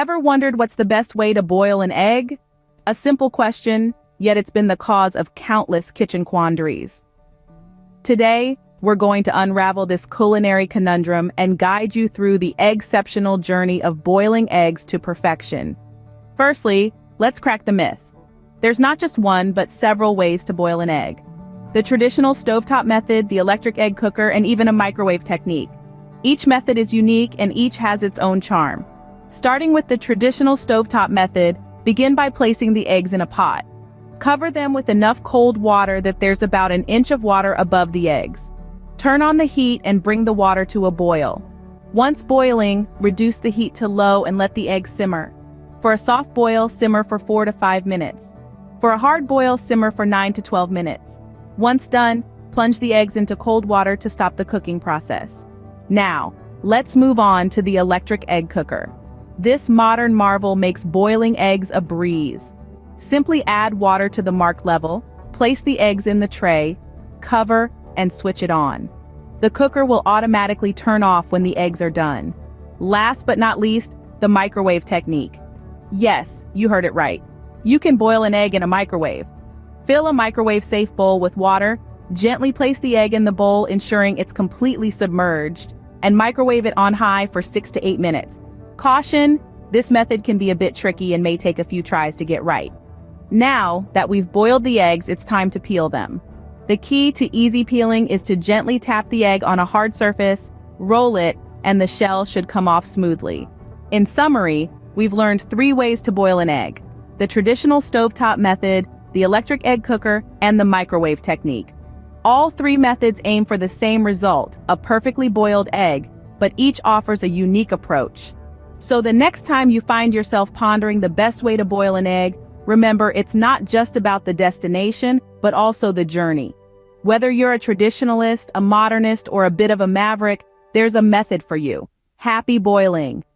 Ever wondered what's the best way to boil an egg? A simple question, yet it's been the cause of countless kitchen quandaries. Today, we're going to unravel this culinary conundrum and guide you through the exceptional journey of boiling eggs to perfection. Firstly, let's crack the myth. There's not just one, but several ways to boil an egg. The traditional stovetop method, the electric egg cooker, and even a microwave technique. Each method is unique and each has its own charm. Starting with the traditional stovetop method, begin by placing the eggs in a pot. Cover them with enough cold water that there's about an inch of water above the eggs. Turn on the heat and bring the water to a boil. Once boiling, reduce the heat to low and let the eggs simmer. For a soft boil, simmer for 4 to 5 minutes. For a hard boil, simmer for 9 to 12 minutes. Once done, plunge the eggs into cold water to stop the cooking process. Now, let's move on to the electric egg cooker. This modern marvel makes boiling eggs a breeze. Simply add water to the marked level, place the eggs in the tray, cover, and switch it on. The cooker will automatically turn off when the eggs are done. Last but not least, the microwave technique. Yes, you heard it right. You can boil an egg in a microwave. Fill a microwave-safe bowl with water, gently place the egg in the bowl ensuring it's completely submerged, and microwave it on high for 6 to 8 minutes. Caution, this method can be a bit tricky and may take a few tries to get right. Now that we've boiled the eggs, it's time to peel them. The key to easy peeling is to gently tap the egg on a hard surface, roll it, and the shell should come off smoothly. In summary, we've learned 3 ways to boil an egg: the traditional stovetop method, the electric egg cooker, and the microwave technique. All 3 methods aim for the same result, a perfectly boiled egg, but each offers a unique approach. So the next time you find yourself pondering the best way to boil an egg, remember it's not just about the destination, but also the journey. Whether you're a traditionalist, a modernist, or a bit of a maverick, there's a method for you. Happy boiling!